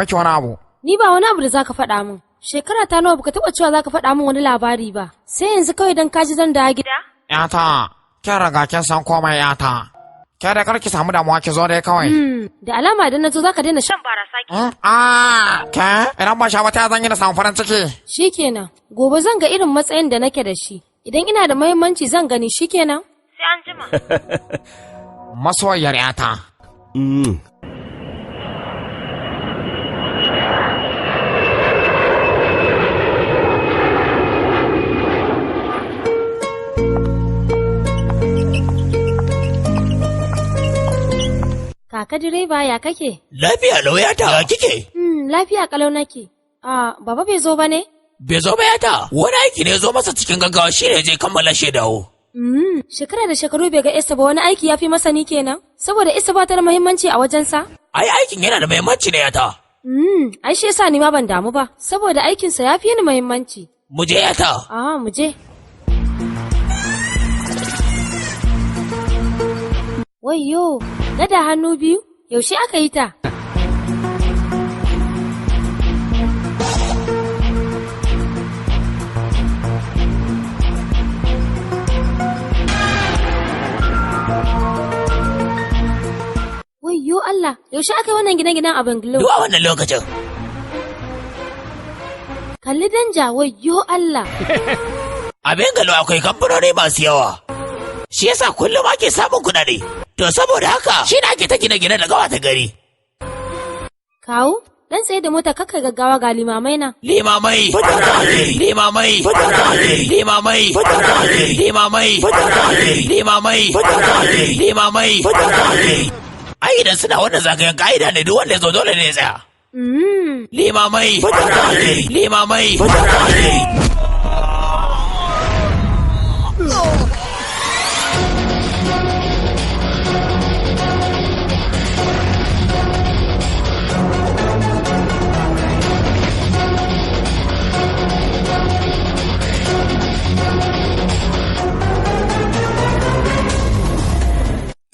maki wani abu. Ni ba wani abu da zaka faɗa min. Shekara ta nawa baka taɓa cewa zaka faɗa min wani labari ba. Sai yanzu kawai dan kaji zan dawo gida? Yata, kin riga kin san komai yata. Ke da karki samu damuwa ki zo dai kawai. Da alama idan na zo zaka daina shan barasa ki. Ke idan ba sha wata zan yi na samu farin ciki. Shikenan, gobe zan ga irin matsayin da nake da shi. Idan ina da muhimmanci zan gani shikenan. Sai an jima. Masoyiyar yata. Kaka direba ya kake? Lafiya lau yata, ya kike? Lafiya kalau nake. Baba bai zo ba ne? Bai zo ba yata, wani aiki ne zo masa cikin gaggawa shi ne zai kammala shi dawo. Shekara da shekaru bai ga Isa ba, wani aiki ya fi masa ni kenan? Saboda Isa ba ta da muhimmanci a wajensa? Ai aikin yana da muhimmanci ne yata. Ai shi yasa ni ma ban damu ba, saboda aikinsa ya fi ni muhimmanci. Mu je yata. Mu je. Wayyo, gada hannu biyu, yaushe aka yi ta? Wayyo Allah, yaushe aka yi wannan gine-ginen a Bangalore? Duwa wannan lokacin. Kalli danja, wayyo Allah. A Bangalore akwai kamfanoni masu yawa. Shi yasa kullum ake samun kuɗaɗe. To saboda haka shi na ake ta gine-gine da gawa ta gari. Kawu, dan tsaye da mota kakka gaggawa ga limamai na. Limamai, limamai, limamai, limamai, limamai, limamai. Ai idan suna wannan zagayen ka'ida ne duk wanda ya zo dole ne ya tsaya. Limamai, limamai.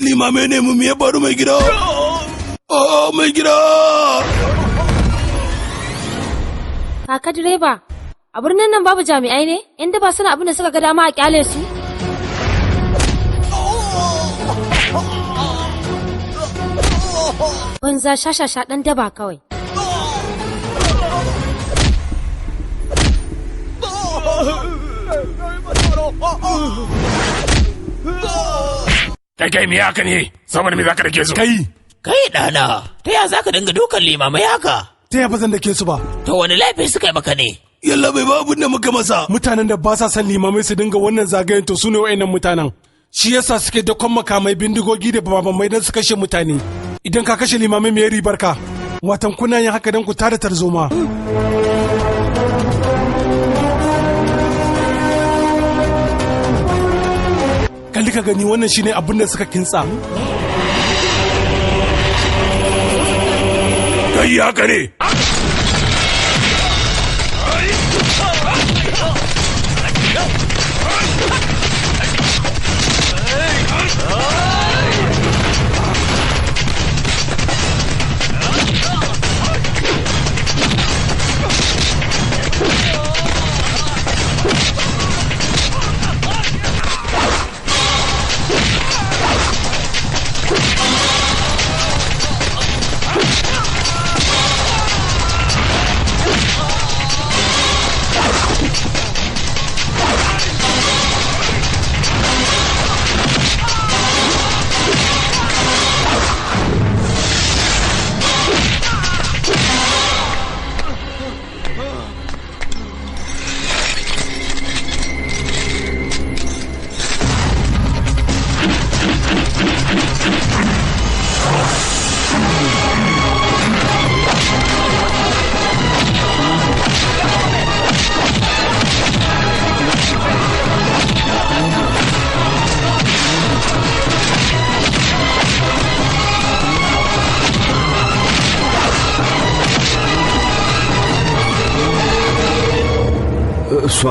Limame ne mu ya faru mai gida? Mai gida! Kaka direba, a birnin nan babu jami'ai ne? Yan daba suna abin da suka ga dama a kyale su? Banza shashasha ɗan daba kawai. Kai me haka ne? Saboda me zaka dake su? Kai ɗana, ta ya zaka dinga dukan limamai haka? Ta ya ba zan dake su ba? To wani laifi suka yi maka ne? Yalla bai ba abin da muka masa. Mutanen da ba sa son limamai su dinga wannan zagayen to su ne wa'annan mutanen. Shi yasa suke da makamai bindigogi da babamai don su kashe mutane. Idan ka kashe limamai me ribar ka? Watan kuna yin haka don ku tada tarzoma. Kalli ka gani wannan shine abin da suka kintsa. Kai haka ne.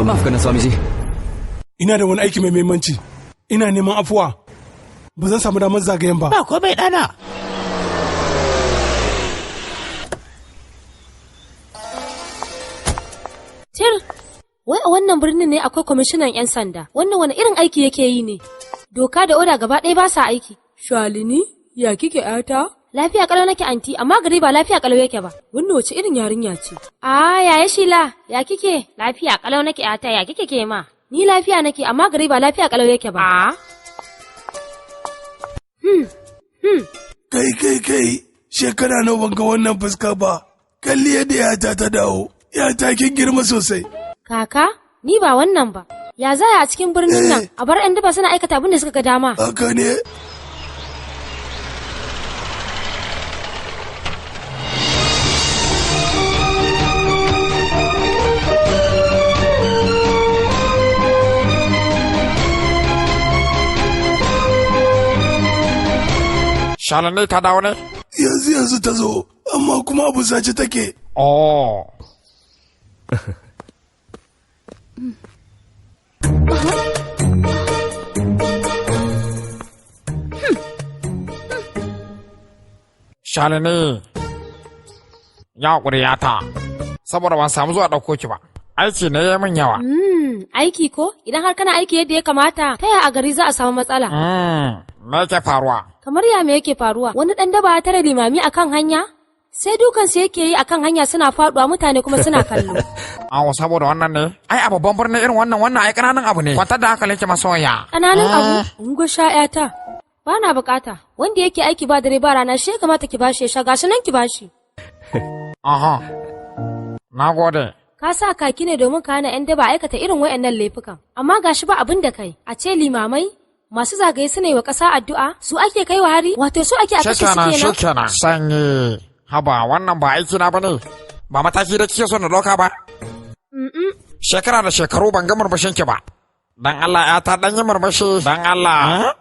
Maaf kana Swamiji. Ina da wani aiki mai muhimmanci. Ina neman afuwa. Ba zan samu damar zagayen ba. Ba komai ɗana. Tir, wai a wannan birnin ne akwai kwamishinan 'yan sanda, wannan wani irin aiki yake yi ne? Doka da oda gaba ɗaya ba sa aiki. Shalini, ya kike ƴata? Lafiya kalau nake anti, amma gari ba lafiya kalau yake ba. Wannan wace irin yarinya ce? Yaya Shila, ya kike? Lafiya kalau nake ƴata, ya kike ke ma? Ni lafiya nake, amma gari ba lafiya kalau yake ba. Kai, shekara nawa ban ga wannan fuska ba. Kalli yadda yata ta dawo, yata kin girma sosai. Kaka, ni ba wannan ba. Ya zaya a cikin birnin nan, a bar 'yan daba suna aikata abin da suka ga dama. Haka ne. Shalini ta dawo ne? Yanzu ta zo, amma kuma abu sace take. Oh. Shalini, ya haƙuri ta, saboda ban samu zuwa ɗauko ki ba. Aiki ne ya min yawa. Aiki ko? Idan har kana aiki yadda ya kamata, ta yaya a gari za a samu matsala? Me yake faruwa? Kamar ya me yake faruwa? Wani ɗan daba ya tare limami akan hanya? Sai dukansu yake yi akan hanya suna faɗuwa mutane kuma suna kallo. Awo saboda wannan ne? Ai a babban birnin irin wannan ai ƙananan abu ne. Kwantar da hankalin ki masoya. Ƙananan abu? In go sha'yata. Ba na bukata. Wanda yake aiki ba dare ba rana shi ya kamata ki bashi ya sha gashi nan ki bashi. Aha. Na gode. Ka sa kaki ne domin ka hana 'yan daba aikata irin wayannan laifukan. Amma gashi ba abin da kai. A ce limamai masu zagaye suna yi wa ƙasa addu'a su ake kai wa hari wato su ake a kashe su kenan. Shikenan. Sanyi. Haba wannan ba aiki na bane. Ba mataki da kike so na ɗauka ba. Shekara da shekaru ban ga murmushin ki ba. Dan Allah ya ta dan yi murmushi. Dan Allah.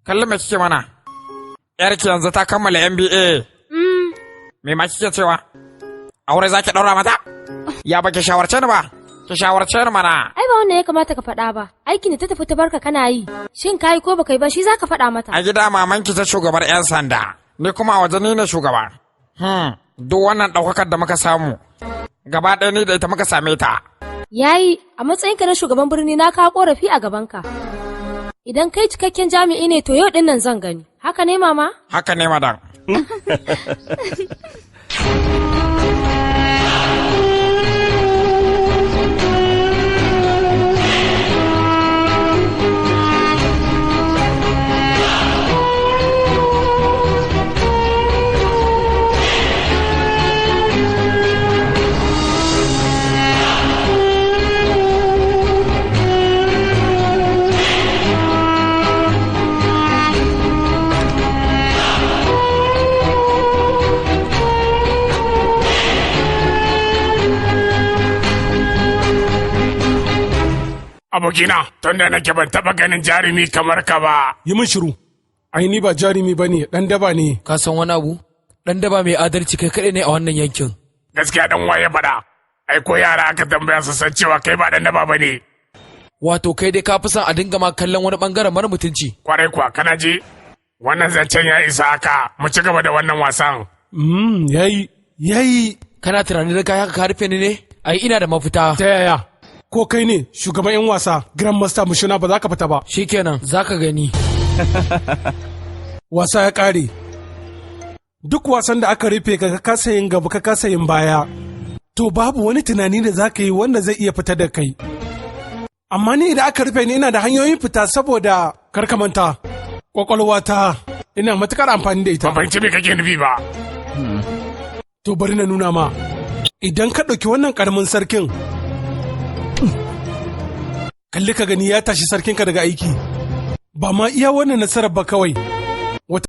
Kalli me kike mana? Yarki yanzu ta kammala MBA. Me ma kike cewa? Aure zaki daura mata? Ya baki shawarce ni ba? Ki shawarce ni mana. Ai ba wannan ya kamata ka faɗa ba. Aiki ne ta tafi ta barka kana yi. Shin kai ko baka yi ba shi zaka faɗa mata. A gida mamanki ta shugabar 'yan sanda. Ni kuma a waje ni ne shugaba. Duk wannan ɗaukakar da muka samu. Gaba ɗaya ni da ita muka same ta. Yayi, a matsayinka na shugaban birni na kawo korafi a gabanka. Idan kai cikakken jami'i ne to yau din nan zan gani. Haka ne mama? Haka ne madam. Abokina, tun da nake ban taɓa ganin jarumi kamar ka ba. Yi min shiru. Ai ni ba jarumi ba ne, ɗan daba ne. Ka san wani abu? Ɗan daba mai adalci kai kaɗai ne a wannan yankin. Gaskiya ɗan waye faɗa. Ai ko yara aka tambaya su san cewa kai ba ɗan daba ba ne. Wato kai dai ka fi son a dinga ma kallon wani ɓangaren mara mutunci. Kwarai kuwa, kana ji? Wannan zancen ya isa haka, mu ci gaba da wannan wasan. Yayi. Kana tunanin da kai haka ka rufe ni ne? Ai ina da mafita. Ta yaya? Ko kai ne shugaban 'yan wasa Grand Master Mushuna ba za ka fita ba. Shikenan za ka gani. Wasa ya ƙare. Duk wasan da aka rufe ka kasa yin gaba ka kasa yin baya. To babu wani tunani da za ka yi wanda zai iya fita da kai. Amma ni idan aka rufe ni ina da hanyoyin fita saboda karkamanta. Kwakwalwata ina matuƙar amfani da ita. Ban fahimci me kake nufi ba. To bari na nuna ma. Idan ka ɗauki wannan ƙaramin sarkin. Kalli ka gani ya tashi sarkinka daga aiki. Ba ma iya wannan nasarar ba kawai.